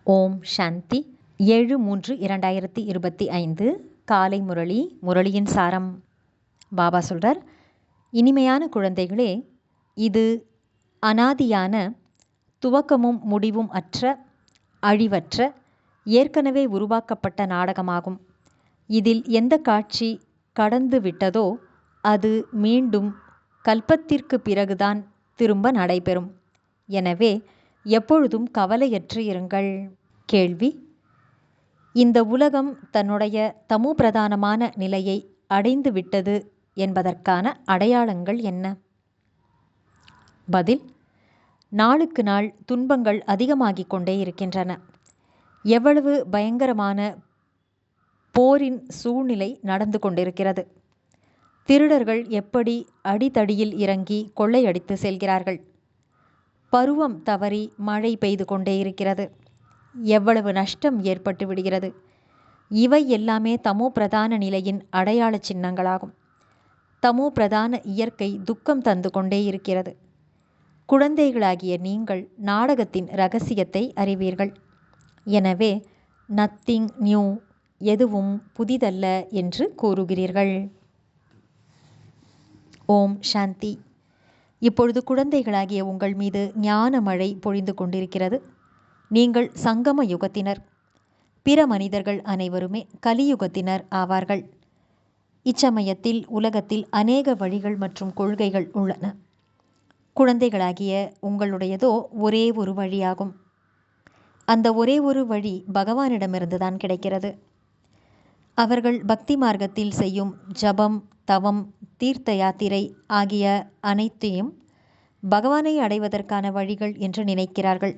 ஓம் சாந்தி 7/3/2025 காலை முரளி. முரளியின் சாரம். பாபா சொல்கிறார், இனிமையான குழந்தைகளே, இது அனாதியான, துவக்கமும் முடிவும் அற்ற, அழிவற்ற, ஏற்கனவே உருவாக்கப்பட்ட நாடகமாகும். இதில் எந்த காட்சி கடந்து விட்டதோ அது மீண்டும் கல்பத்திற்கு பிறகுதான் திரும்ப நடைபெறும். எனவே எப்பொழுதும் கவலையற்று இருங்கள். கேள்வி: இந்த உலகம் தன்னுடைய தமோ பிரதானமான நிலையை அடைந்து விட்டது என்பதற்கான அடையாளங்கள் என்ன? பதில்: நாளுக்கு நாள் துன்பங்கள் அதிகமாகிக் கொண்டே இருக்கின்றன. எவ்வளவு பயங்கரமான போரின் சூழ்நிலை நடந்து கொண்டிருக்கிறது. திருடர்கள் எப்படி அடிதடியில் இறங்கி கொள்ளையடித்து செல்கிறார்கள். பருவம் தவறி மழை பெய்து கொண்டே இருக்கிறது. எவ்வளவு நஷ்டம் ஏற்பட்டு விடுகிறது. இவை எல்லாமே தமோ பிரதான நிலையின் அடையாள சின்னங்களாகும். தமோ பிரதான இயற்கை துக்கம் தந்து கொண்டே இருக்கிறது. குழந்தைகளாகிய நீங்கள் நாடகத்தின் இரகசியத்தை அறிவீர்கள். எனவே நத்திங் நியூ, எதுவும் புதிதல்ல என்று கூறுகிறீர்கள். ஓம் சாந்தி. இப்பொழுது குழந்தைகளாகிய உங்கள் மீது ஞான மழை பொழிந்து கொண்டிருக்கிறது. நீங்கள் சங்கம யுகத்தினர். பிற மனிதர்கள் அனைவருமே கலியுகத்தினர் ஆவார்கள். இச்சமயத்தில் உலகத்தில் அநேக வழிகள் மற்றும் கொள்கைகள் உள்ளன. குழந்தைகளாகிய உங்களுடையதோ ஒரே ஒரு வழியாகும். அந்த ஒரே ஒரு வழி பகவானிடமிருந்துதான் கிடைக்கிறது. அவர்கள் பக்தி மார்க்கத்தில் செய்யும் ஜபம், தவம், தீர்த்த யாத்திரை ஆகிய அனைத்தையும் பகவானை அடைவதற்கான வழிகள் என்று நினைக்கிறார்கள்.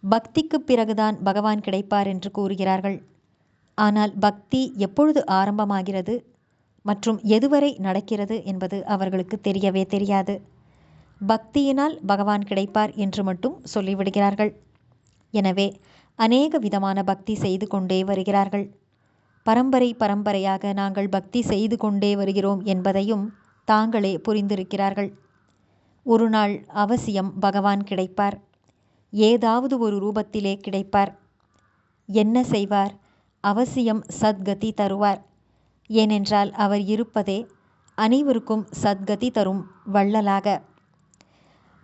பக்திக்கு பிறகுதான் பகவான் கிடைப்பார் என்று கூறுகிறார்கள். ஆனால் பக்தி எப்பொழுது ஆரம்பமாகிறது மற்றும் எதுவரை நடக்கிறது என்பது அவர்களுக்கு தெரியவே தெரியாது. பக்தியினால் பகவான் கிடைப்பார் என்று மட்டும் சொல்லிவிடுகிறார்கள். எனவே அநேக விதமான பக்தி செய்து கொண்டே வருகிறார்கள். பரம்பரை பரம்பரையாக நாங்கள் பக்தி செய்து கொண்டே வருகிறோம் என்பதையும் தாங்களே புரிந்திருக்கிறார்கள். ஒரு நாள் அவசியம் பகவான் கிடைப்பார். ஏதாவது ஒரு ரூபத்திலே கிடைப்பார். என்ன செய்வார்? அவசியம் சத்கதி தருவார். ஏனென்றால் அவர் இருப்பதே அனைவருக்கும் சத்கதி தரும் வள்ளலாக.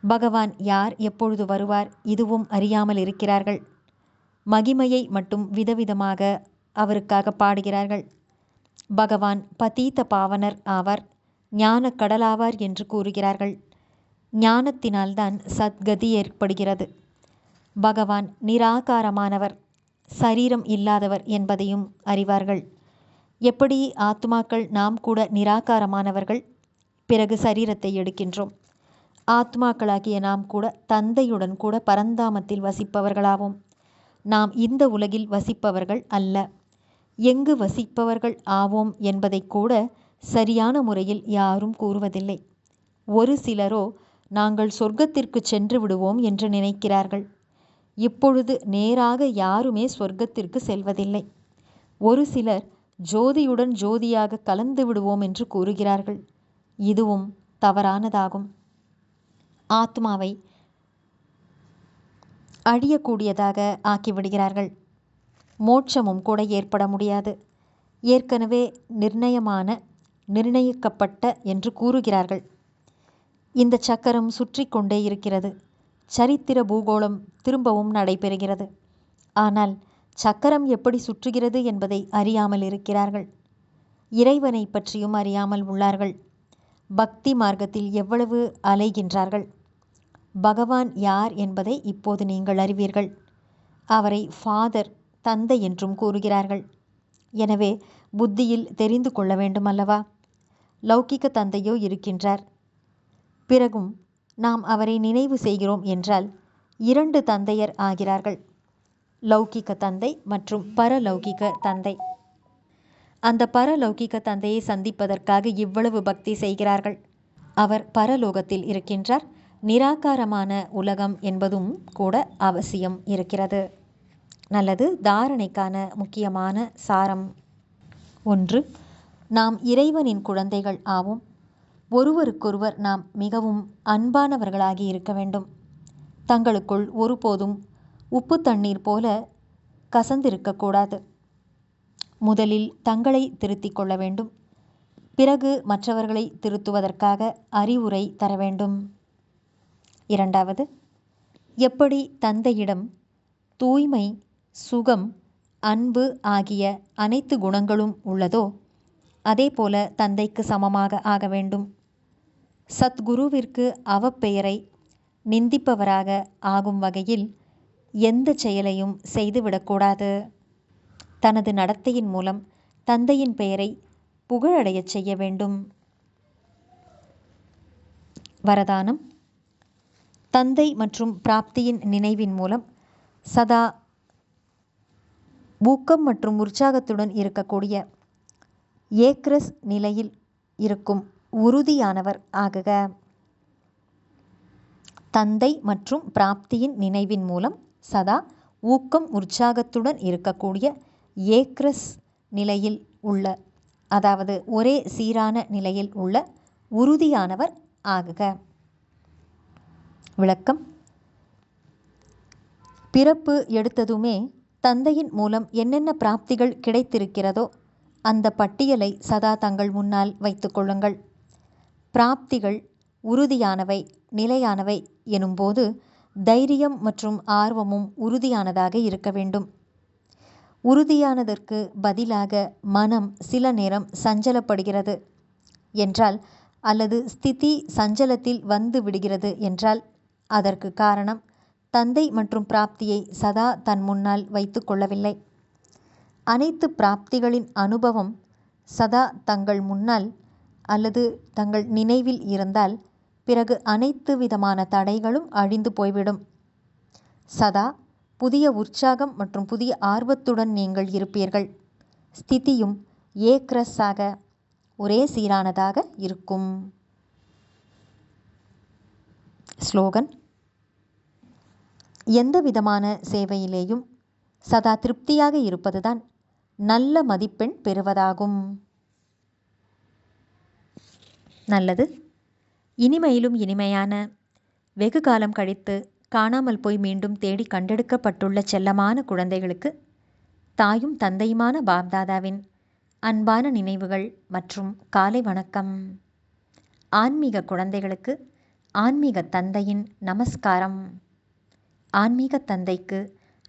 பகவான் யார், எப்பொழுது வருவார், இதுவும் அறியாமல் இருக்கிறார்கள். மகிமையை மட்டும் விதவிதமாக அவருக்காக பாடுகிறார்கள். பகவான் பதீத பாவனர் ஆவார், ஞான கடலாவார் என்று கூறுகிறார்கள். ஞானத்தினால்தான் சத்கதி ஏற்படுகிறது. பகவான் நிராகாரமானவர், சரீரம் இல்லாதவர் என்பதையும் அறிவார்கள். எப்படி ஆத்மாக்கள் நாம் கூட நிராகாரமானவர்கள், பிறகு சரீரத்தை எடுக்கின்றோம். ஆத்மாக்களாகிய நாம் கூட தந்தையுடன் கூட பரந்தாமத்தில் வசிப்பவர்களாவோம். நாம் இந்த உலகில் வசிப்பவர்கள் அல்ல. எங்கு வசிப்பவர்கள் ஆவோம் என்பதை கூட சரியான முறையில் யாரும் கூறுவதில்லை. ஒரு சிலரோ நாங்கள் சொர்க்கத்திற்கு சென்று விடுவோம் என்று நினைக்கிறார்கள். இப்பொழுது நேராக யாருமே சொர்க்கத்திற்கு செல்வதில்லை. ஒரு சிலர் ஜோதியுடன் ஜோதியாக கலந்து விடுவோம் என்று கூறுகிறார்கள். இதுவும் தவறானதாகும். ஆத்மாவை அழியக்கூடியதாக ஆக்கிவிடுகிறார்கள். மோட்சமும் கூட ஏற்பட முடியாது. ஏற்கனவே நிர்ணயிக்கப்பட்ட என்று கூறுகிறார்கள். இந்த சக்கரம் சுற்றி கொண்டே இருக்கிறது. சரித்திர பூகோளம் திரும்பவும் நடைபெறுகிறது. ஆனால் சக்கரம் எப்படி சுற்றுகிறது என்பதை அறியாமல் இருக்கிறார்கள். இறைவனை பற்றியும் அறியாமல் உள்ளார்கள். பக்தி மார்க்கத்தில் எவ்வளவு அலைகின்றார்கள். பகவான் யார் என்பதை இப்போது நீங்கள் அறிவீர்கள். அவரை ஃபாதர், தந்தை என்றும் கூறுகிறார்கள். எனவே புத்தியில் தெரிந்து கொள்ள வேண்டும் அல்லவா? லௌகிக தந்தையோ இருக்கின்றார். பிறகும் நாம் அவரை நினைவு செய்கிறோம் என்றால் 2 தந்தையர் ஆகிறார்கள். லௌகிக தந்தை மற்றும் பரலௌகிக தந்தை. அந்த பரலௌகிக தந்தையை சந்திப்பதற்காக இவ்வளவு பக்தி செய்கிறார்கள். அவர் பரலோகத்தில் இருக்கின்றார். நிராகாரமான உலகம் என்பதும் கூட அவசியம் இருக்கிறது. நல்லது. தாரணைக்கான முக்கியமான சாரம். 1. நாம் இறைவனின் குழந்தைகள் ஆவோம். ஒருவருக்கொருவர் நாம் மிகவும் அன்பானவர்களாகி இருக்க வேண்டும். தங்களுக்குள் ஒருபோதும் உப்பு தண்ணீர் போல கசந்திருக்கக்கூடாது. முதலில் தங்களை திருத்திக் கொள்ள வேண்டும். பிறகு மற்றவர்களை திருத்துவதற்காக அறிவுரை தர வேண்டும். 2வது, எப்படி தந்தையிடம் தூய்மை, சுகம், அன்பு ஆகிய அனைத்து குணங்களும் உள்ளதோ அதேபோல தந்தைக்கு சமமாக ஆக வேண்டும். சத்குருவிற்கு அவப்பெயரை நிந்திப்பவராக ஆகும் வகையில் எந்த செயலையும் செய்துவிடக்கூடாது. தனது நடத்தையின் மூலம் தந்தையின் பெயரை புகழடையச் செய்ய வேண்டும். வரதானம்: தந்தை மற்றும் பிராப்தியின் நினைவின் மூலம் சதா ஊக்கம் மற்றும் உற்சாகத்துடன் இருக்கக்கூடிய ஏக்ரஸ் நிலையில் இருக்கும் உறுதியானவர் ஆகுக. தந்தை மற்றும் பிராப்தியின் நினைவின் மூலம் சதா ஊக்கம் உற்சாகத்துடன் இருக்கக்கூடிய ஏக்ரஸ் நிலையில் உள்ள, அதாவது ஒரே சீரான நிலையில் உள்ள உறுதியானவர் ஆகுக. விளக்கம்: பிறப்பு எடுத்ததுமே தந்தையின் மூலம் என்னென்ன பிராப்திகள் கிடைத்திருக்கிறதோ அந்த பட்டியலை சதா தங்கள் முன்னால் வைத்துக் கொள்ளுங்கள். பிராப்திகள் உறுதியானவை, நிலையானவை எனும்போது தைரியம் மற்றும் ஆர்வமும் உறுதியானதாக இருக்க வேண்டும். உறுதியானதற்கு பதிலாக மனம் சில நேரம் சஞ்சலப்படுகிறது என்றால், அல்லது ஸ்திதி சஞ்சலத்தில் வந்து விடுகிறது என்றால், அதற்கு காரணம் தந்தை மற்றும் பிராப்தியை சதா தன் முன்னால் வைத்து கொள்ளவில்லை. அனைத்து பிராப்திகளின் அனுபவம் சதா தங்கள் முன்னால் அல்லது தங்கள் நினைவில் இருந்தால் பிறகு அனைத்து விதமான தடைகளும் அழிந்து போய்விடும். சதா புதிய உற்சாகம் மற்றும் புதிய ஆர்வத்துடன் நீங்கள் இருப்பீர்கள். ஸ்திதியும் ஏக்ரஸாக, ஒரே சீரானதாக இருக்கும். ஸ்லோகன்: எந்த விதமான சேவையிலேயும் சதா திருப்தியாக இருப்பதுதான் நல்ல மதிப்பெண் பெறுவதாகும். நல்லது. இனிமையிலும் இனிமையான, வெகு காலம் கழித்து காணாமல் போய் மீண்டும் தேடி கண்டெடுக்கப்பட்டுள்ள செல்லமான குழந்தைகளுக்கு தாயும் தந்தையுமான பாப்தாதாவின் அன்பான நினைவுகள் மற்றும் காலை வணக்கம். ஆன்மீக குழந்தைகளுக்கு ஆன்மீக தந்தையின் நமஸ்காரம். ஆன்மீக தந்தைக்கு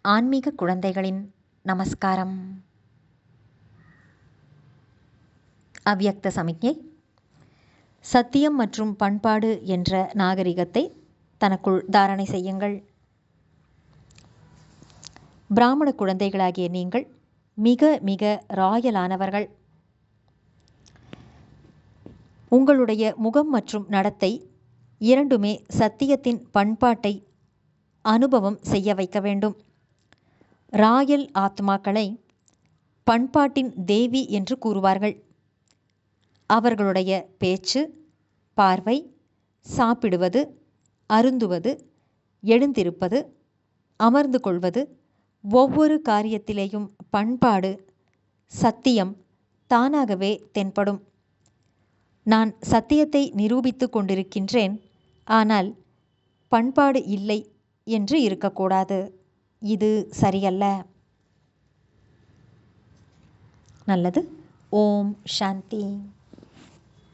ஆன்மீக குழந்தைகளின் நமஸ்காரம். அவ்யக்த சமிக்ஞை: சத்தியம் மற்றும் பண்பாடு என்ற நாகரிகத்தை தனக்குள் தாரணை செய்யுங்கள். பிராமண குழந்தைகளாகிய நீங்கள் மிக மிக ராயலானவர்கள். உங்களுடைய முகம் மற்றும் நடத்தை இரண்டுமே சத்தியத்தின் பண்பாட்டை அனுபவம் செய்ய வைக்க வேண்டும். ராயல் ஆத்மாக்களை பண்பாட்டின் தேவி என்று கூறுவார்கள். அவர்களுடைய பேச்சு, பார்வை, சாப்பிடுவது, அருந்துவது, எழுந்திருப்பது, அமர்ந்து கொள்வது, ஒவ்வொரு காரியத்திலேயும் பண்பாடு, சத்தியம் தானாகவே தென்படும். நான் சத்தியத்தை நிரூபித்து கொண்டிருக்கின்றேன், ஆனால் பண்பாடு இல்லை என்று இருக்கக்கூடாது. இது சரியல்ல. நல்லது. ஓம் சாந்தி.